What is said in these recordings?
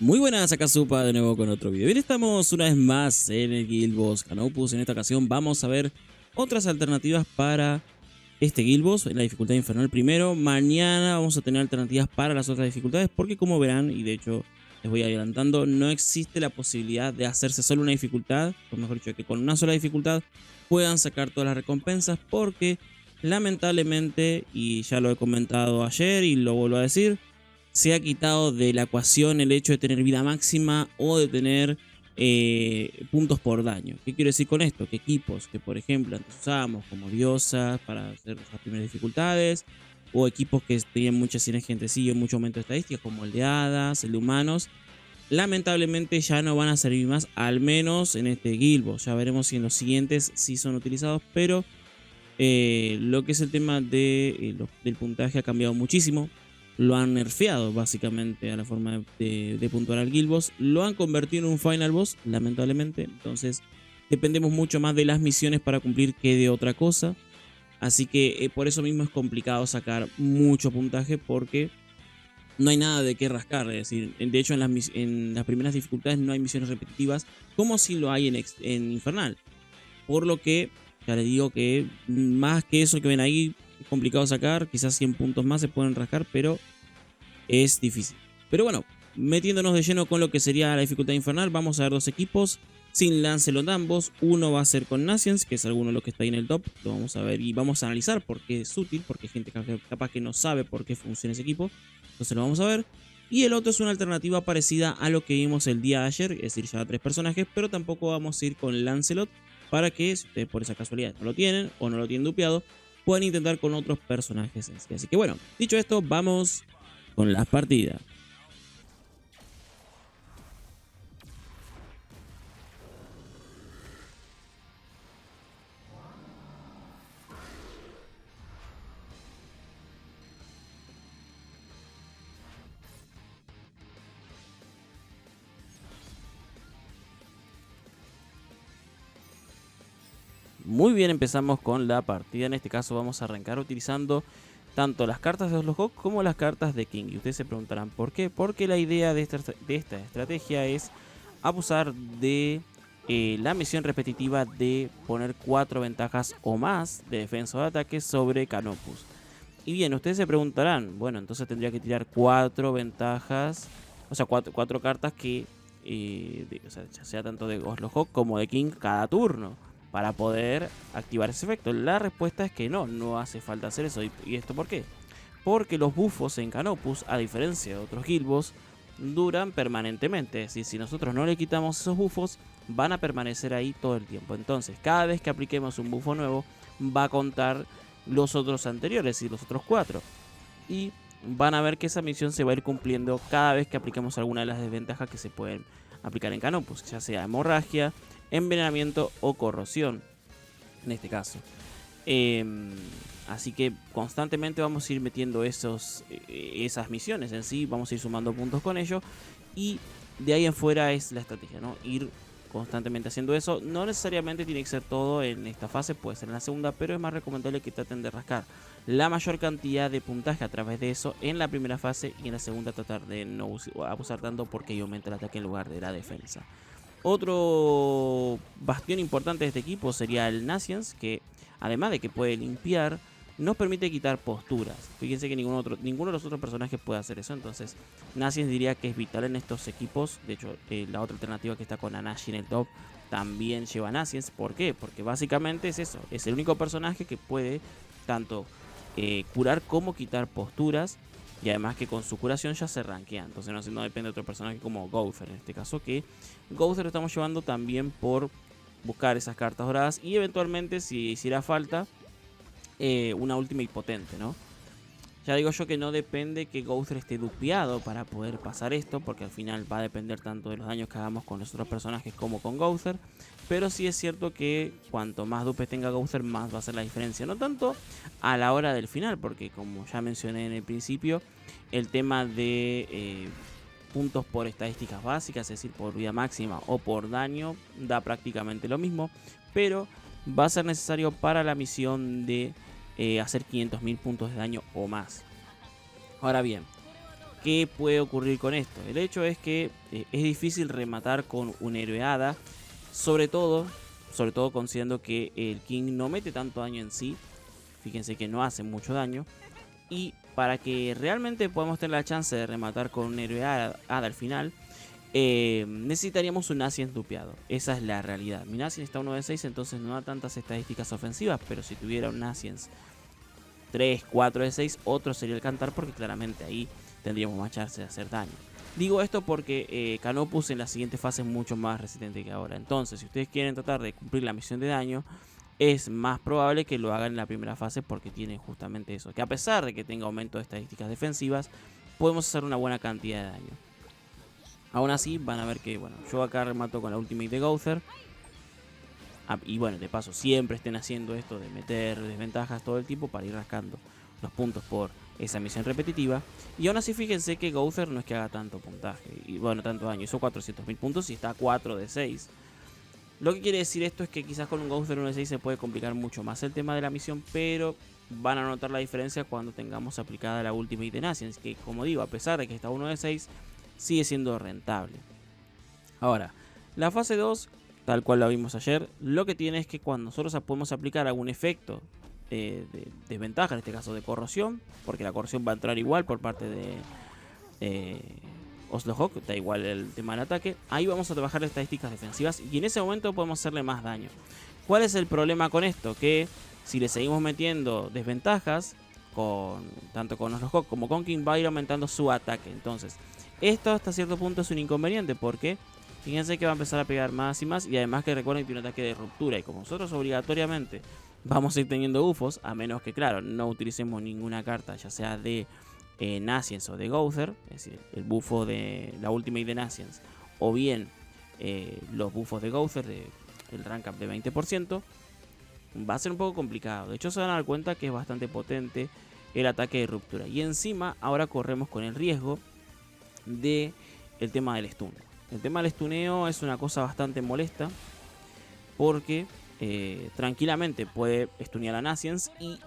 Muy buenas, acá Supa de nuevo con otro video. Bien, estamos una vez más en el Guild Boss Canopus. En esta ocasión vamos a ver otras alternativas para este Guild Boss en la dificultad infernal primero. Mañana vamos a tener alternativas para las otras dificultades porque, como verán, y de hecho les voy adelantando, no existe la posibilidad de hacerse solo una dificultad, o mejor dicho, que con una sola dificultad puedan sacar todas las recompensas, porque lamentablemente, y ya lo he comentado ayer y lo vuelvo a decir, se ha quitado de la ecuación el hecho de tener vida máxima o de tener puntos por daño. ¿Qué quiero decir con esto? Que equipos que, por ejemplo, antes usábamos como diosas para hacer las primeras dificultades, o equipos que tenían mucha sinergia entre sí y mucho aumento de estadísticas, como el de hadas, el de humanos, lamentablemente ya no van a servir más, al menos en este Guild Boss. Ya veremos si en los siguientes sí son utilizados, pero lo que es el tema del puntaje ha cambiado muchísimo. Lo han nerfeado básicamente a la forma de puntuar al Guild Boss. Lo han convertido en un Final Boss, lamentablemente. Entonces dependemos mucho más de las misiones para cumplir que de otra cosa. Así que por eso mismo es complicado sacar mucho puntaje, porque no hay nada de qué rascar. Es decir, de hecho en las primeras dificultades no hay misiones repetitivas, como si lo hay en Infernal. Por lo que ya les digo que más que eso que ven ahí es complicado sacar. Quizás 100 puntos más se pueden rascar, pero es difícil. Pero bueno, metiéndonos de lleno con lo que sería la dificultad infernal, vamos a ver dos equipos sin Lancelot ambos. Uno va a ser con Naciens, que es alguno de los que está ahí en el top. Lo vamos a ver y vamos a analizar por qué es útil, porque hay gente capaz que no sabe por qué funciona ese equipo. Entonces lo vamos a ver. Y el otro es una alternativa parecida a lo que vimos el día de ayer, es decir, ya 3 personajes, pero tampoco vamos a ir con Lancelot, para que, si ustedes por esa casualidad no lo tienen o no lo tienen dupeado, puedan intentar con otros personajes en sí. Así que bueno, dicho esto, vamos con las partidas. Muy bien, empezamos con la partida. En este caso vamos a arrancar utilizando tanto las cartas de Oslohawk como las cartas de King. Y ustedes se preguntarán ¿por qué? Porque la idea de esta estrategia es abusar de la misión repetitiva de poner 4 ventajas o más de defensa o de ataque sobre Canopus. Y bien, ustedes se preguntarán, bueno, entonces tendría que tirar 4 ventajas, o sea, 4 cartas que, o sea, ya sea tanto de Oslohawk como de King cada turno, para poder activar ese efecto. La respuesta es que no hace falta hacer eso. ¿Y esto por qué? Porque los buffos en Canopus, a diferencia de otros Guild Boss, duran permanentemente. Es decir, si nosotros no le quitamos esos buffos, van a permanecer ahí todo el tiempo. Entonces, cada vez que apliquemos un buffo nuevo, va a contar los otros anteriores y los otros 4. Y van a ver que esa misión se va a ir cumpliendo cada vez que apliquemos alguna de las desventajas que se pueden aplicar en Canopus, ya sea hemorragia, envenenamiento o corrosión en este caso. Así que constantemente vamos a ir metiendo esas misiones en sí, vamos a ir sumando puntos con ello, y de ahí en fuera es la estrategia, ¿no? Ir constantemente haciendo eso. No necesariamente tiene que ser todo en esta fase, puede ser en la segunda, pero es más recomendable que traten de rascar la mayor cantidad de puntaje a través de eso en la primera fase, y en la segunda tratar de no abusar tanto, porque ahí aumenta el ataque en lugar de la defensa. Otro bastión importante de este equipo sería el Naciens, que además de que puede limpiar, nos permite quitar posturas. Fíjense que ninguno de los otros personajes puede hacer eso. Entonces Naciens diría que es vital en estos equipos. De hecho, la otra alternativa que está con Anashi en el top también lleva Naciens. ¿Por qué? Porque básicamente es eso. Es el único personaje que puede tanto curar como quitar posturas. Y además que con su curación ya se rankea. Entonces no depende de otro personaje como Gowther en este caso. Que Gowther lo estamos llevando también por buscar esas cartas doradas. Y eventualmente, si hiciera falta, una ultimate potente, ¿no? Ya digo yo que no depende que Gowther esté dupeado para poder pasar esto, porque al final va a depender tanto de los daños que hagamos con los otros personajes como con Gowther. Pero sí es cierto que cuanto más dupes tenga Gowther, más va a ser la diferencia. No tanto a la hora del final, porque como ya mencioné en el principio, el tema de puntos por estadísticas básicas, es decir, por vida máxima o por daño, da prácticamente lo mismo. Pero va a ser necesario para la misión de hacer 500.000 puntos de daño o más. Ahora bien, ¿Qué puede ocurrir con esto? El hecho es que es difícil rematar con un héroe hada, sobre todo considerando que el King no mete tanto daño en sí. Fíjense que no hace mucho daño. Y para que realmente podamos tener la chance de rematar con un héroe hada al final, necesitaríamos un Naciens dupeado. Esa es la realidad. Mi Naciens está 1 de 6, entonces no da tantas estadísticas ofensivas, pero si tuviera un Naciens 3, 4 de 6, otro sería el cantar, porque claramente ahí tendríamos más chance de hacer daño. Digo esto porque Canopus en la siguiente fase es mucho más resistente que ahora. Entonces, si ustedes quieren tratar de cumplir la misión de daño, es más probable que lo hagan en la primera fase, porque tiene justamente eso. Que a pesar de que tenga aumento de estadísticas defensivas, podemos hacer una buena cantidad de daño. Aún así, van a ver que, bueno, yo acá remato con la ultimate de Gowther. Y bueno, de paso, siempre estén haciendo esto de meter desventajas todo el tiempo para ir rascando los puntos por esa misión repetitiva. Y aún así, fíjense que Gowther no es que haga tanto puntaje, y bueno, tanto daño. Hizo 400.000 puntos y está a 4 de 6. Lo que quiere decir esto es que quizás con un Gowther 1 de 6 se puede complicar mucho más el tema de la misión, pero van a notar la diferencia cuando tengamos aplicada la ultimate de Naciens, que como digo, a pesar de que está 1 de 6, sigue siendo rentable. Ahora, la fase 2, tal cual la vimos ayer, lo que tiene es que cuando nosotros podemos aplicar algún efecto de desventaja, en este caso de corrosión, porque la corrosión va a entrar igual por parte de Oslohawk, da igual el tema del ataque, ahí vamos a trabajar estadísticas defensivas y en ese momento podemos hacerle más daño. ¿Cuál es el problema con esto? Que si le seguimos metiendo desventajas, tanto con Oslohawk como con King, va a ir aumentando su ataque. Entonces, esto hasta cierto punto es un inconveniente, porque fíjense que va a empezar a pegar más y más, y además que recuerden que tiene un ataque de ruptura, y como nosotros obligatoriamente vamos a ir teniendo bufos, a menos que claro, no utilicemos ninguna carta, ya sea de Naciens o de Gowther, es decir, el bufo de la ultimate de Naciens, o bien los bufos de Gowther, el rank up de 20%, va a ser un poco complicado. De hecho, se van a dar cuenta que es bastante potente el ataque de ruptura, y encima ahora corremos con el riesgo de el tema del stun. El tema del stuneo es una cosa bastante molesta, porque tranquilamente puede stunear a Naciens y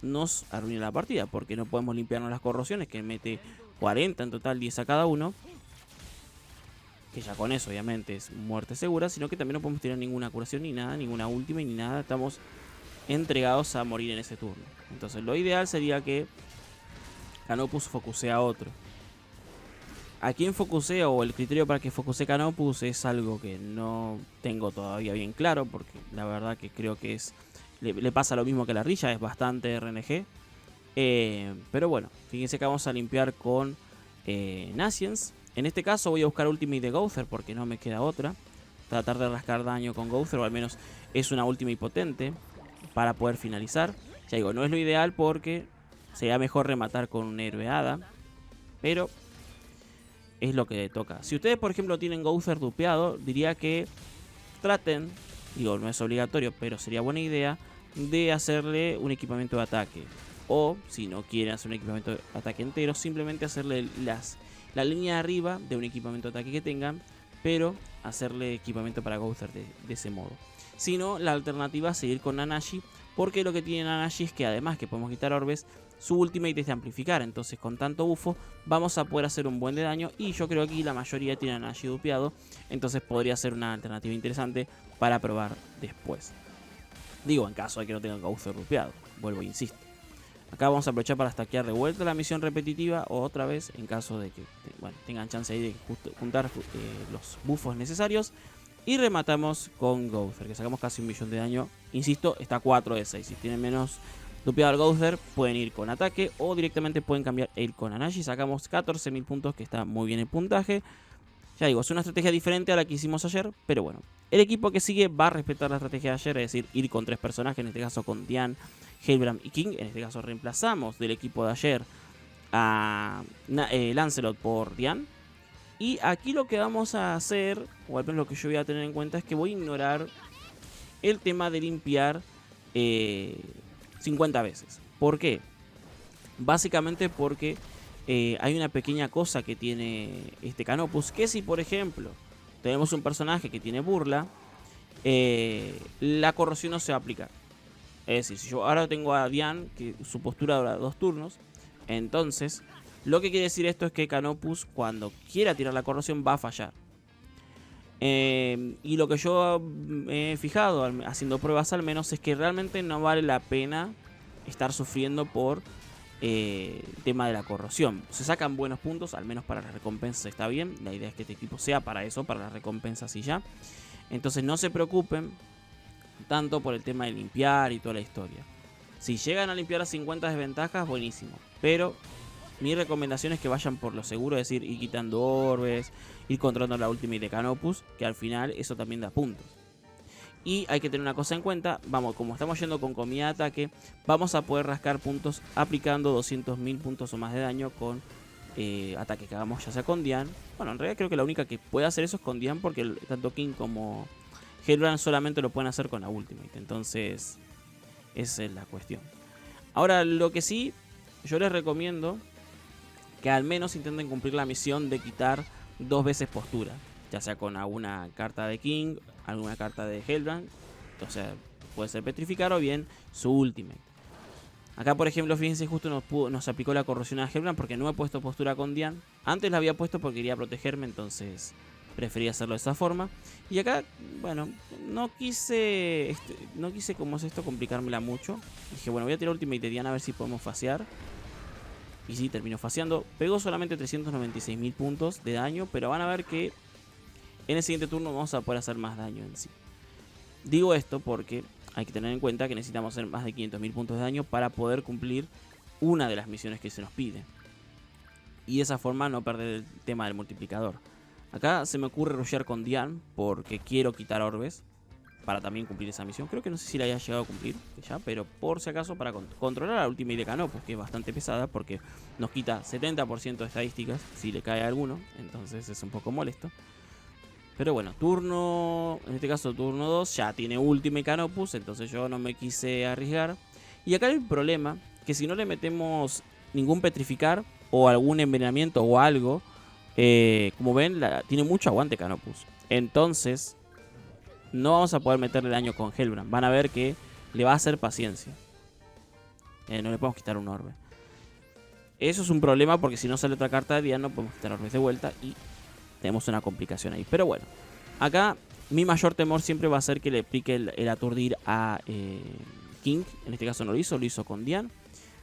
nos arruina la partida, porque no podemos limpiarnos las corrosiones, que mete 40 en total, 10 a cada uno, que ya con eso obviamente es muerte segura, sino que también no podemos tirar ninguna curación ni nada, ninguna última ni nada, estamos entregados a morir en ese turno. Entonces lo ideal sería que Canopus focusee a otro. A quién focusea, o el criterio para que focusee Canopus, es algo que no tengo todavía bien claro, porque la verdad que creo que le pasa lo mismo que la Rilla, es bastante RNG. Pero bueno, fíjense que vamos a limpiar con Naciens. En este caso voy a buscar ultimate de Gowther, porque no me queda otra. Tratar de rascar daño con Gowther, o al menos es una ultimate potente para poder finalizar. Ya digo, no es lo ideal, porque sería mejor rematar con un héroe hada, pero es lo que toca. Si ustedes, por ejemplo, tienen Gowther dupeado, diría que traten, digo, no es obligatorio, pero sería buena idea, de hacerle un equipamiento de ataque. O, si no quieren hacer un equipamiento de ataque entero, simplemente hacerle la línea de arriba de un equipamiento de ataque que tengan, pero hacerle equipamiento para Gowther de ese modo. Si no, la alternativa es seguir con Nanashi, porque lo que tiene Nanashi es que además que podemos quitar orbes, su ultimate es de amplificar. Entonces con tanto bufo vamos a poder hacer un buen de daño, y yo creo que aquí la mayoría tiene Nanashi dupeado, entonces podría ser una alternativa interesante para probar después. Digo, en caso de que no tengan Gowther dupeado, vuelvo e insisto. Acá vamos a aprovechar para stackear de vuelta la misión repetitiva, o otra vez, en caso de que tengan chance ahí de juntar los buffos necesarios. Y rematamos con Gowther, que sacamos casi 1 millón de daño. Insisto, está 4 de 6. Si tienen menos dupeado al Gowther, pueden ir con ataque, o directamente pueden cambiar el con Nanashi. Sacamos 14.000 puntos, que está muy bien el puntaje. Ya digo, es una estrategia diferente a la que hicimos ayer, pero bueno. El equipo que sigue va a respetar la estrategia de ayer, es decir, ir con 3 personajes, en este caso con Diane, Heilbrand y King. En este caso reemplazamos del equipo de ayer a Lancelot por Diane. Y aquí lo que vamos a hacer, o al menos lo que yo voy a tener en cuenta, es que voy a ignorar el tema de limpiar 50 veces. ¿Por qué? Básicamente porque hay una pequeña cosa que tiene este Canopus, que si por ejemplo tenemos un personaje que tiene burla, la corrosión no se va a aplicar. Es decir, si yo ahora tengo a Diane, que su postura dura 2 turnos, entonces Lo que quiere decir esto es que Canopus, cuando quiera tirar la corrosión, va a fallar. Y lo que yo me he fijado haciendo pruebas al menos es que realmente no vale la pena estar sufriendo por el tema de la corrosión. Se sacan buenos puntos, al menos para las recompensas está bien. La idea es que este equipo sea para eso, para las recompensas y ya. Entonces no se preocupen tanto por el tema de limpiar y toda la historia. Si llegan a limpiar a 50 desventajas, buenísimo. Pero mi recomendación es que vayan por lo seguro, es decir, ir quitando orbes, ir controlando la ultimate de Canopus, que al final eso también da puntos. Y hay que tener una cosa en cuenta, vamos, como estamos yendo con comida de ataque, vamos a poder rascar puntos aplicando 200.000 puntos o más de daño con ataque que hagamos ya sea con Dian. Bueno, en realidad creo que la única que puede hacer eso es con Dian, porque tanto King como Hellbrand solamente lo pueden hacer con la ultimate. Entonces, esa es la cuestión. Ahora, lo que sí, yo les recomiendo que al menos intenten cumplir la misión de quitar 2 veces postura, ya sea con alguna carta de King, alguna carta de Hellbrand, o sea, puede ser petrificar o bien su ultimate. Acá, por ejemplo, fíjense, justo nos aplicó la corrosión a Hellbrand porque no he puesto postura con Dian. Antes la había puesto porque quería protegerme, entonces preferí hacerlo de esa forma. Y acá, bueno, no quise, como es esto, complicármela mucho. Dije, bueno, voy a tirar ultimate de Dian a ver si podemos fasear. Y sí, terminó faseando. Pegó solamente 396.000 puntos de daño, pero van a ver que en el siguiente turno vamos a poder hacer más daño en sí. Digo esto porque hay que tener en cuenta que necesitamos hacer más de 500.000 puntos de daño para poder cumplir una de las misiones que se nos pide. Y de esa forma no perder el tema del multiplicador. Acá se me ocurre rushear con Dian porque quiero quitar orbes para también cumplir esa misión. Creo que no sé si la haya llegado a cumplir ya, pero por si acaso para controlar la ultimate de Canopus, que es bastante pesada porque nos quita 70% de estadísticas si le cae a alguno, entonces es un poco molesto. Pero bueno, en este caso turno 2, ya tiene ultimate Canopus, entonces yo no me quise arriesgar. Y acá hay un problema, que si no le metemos ningún petrificar o algún envenenamiento o algo, como ven, tiene mucho aguante Canopus. Entonces no vamos a poder meterle daño con Hellbrand. Van a ver que le va a hacer paciencia. No le podemos quitar un orbe. Eso es un problema porque si no sale otra carta de Dian no podemos quitar orbes de vuelta y tenemos una complicación ahí. Pero bueno, acá mi mayor temor siempre va a ser que le aplique el aturdir a King. En este caso no lo hizo con Dian.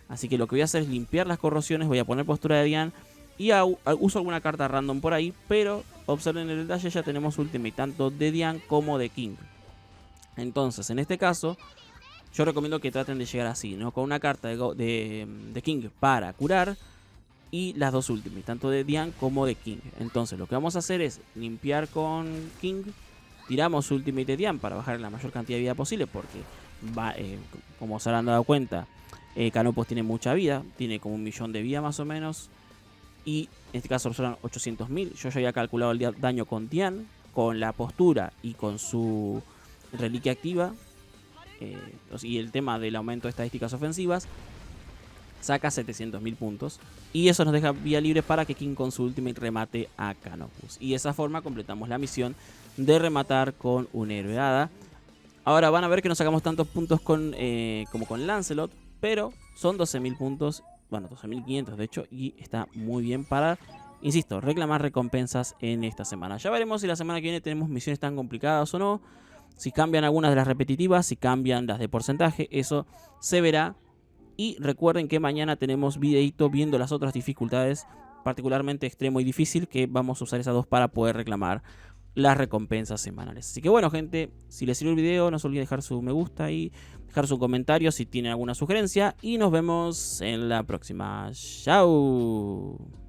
Así que lo que voy a hacer es limpiar las corrosiones. Voy a poner postura de Dian y uso alguna carta random por ahí. Pero observen el detalle, ya tenemos ultimate tanto de Dian como de King. Entonces, en este caso, yo recomiendo que traten de llegar así, ¿no? Con una carta de King para curar y las dos ultimate, tanto de Dian como de King. Entonces, lo que vamos a hacer es limpiar con King, tiramos ultimate de Dian para bajar la mayor cantidad de vida posible, porque como se habrán dado cuenta, Canopus tiene mucha vida, tiene como 1.000.000 de vida más o menos. Y en este caso son 800.000. Yo ya había calculado el daño con Dian, con la postura y con su reliquia activa. Y el tema del aumento de estadísticas ofensivas. Saca 700.000 puntos. Y eso nos deja vía libre para que King con su ultimate remate a Canopus. Y de esa forma completamos la misión de rematar con un héroe hada. Ahora van a ver que no sacamos tantos puntos como con Lancelot. Pero son 12.000 puntos. Bueno, 12.500 de hecho, y está muy bien para, insisto, reclamar recompensas en esta semana. Ya veremos si la semana que viene tenemos misiones tan complicadas o no, si cambian algunas de las repetitivas, si cambian las de porcentaje, eso se verá. Y recuerden que mañana tenemos videito viendo las otras dificultades, particularmente extremo y difícil, que vamos a usar esas dos para poder reclamar las recompensas semanales. Así que bueno, gente, si les sirvió el video, no se olviden dejar su me gusta y dejar su comentario si tienen alguna sugerencia. Y nos vemos en la próxima. ¡Chao!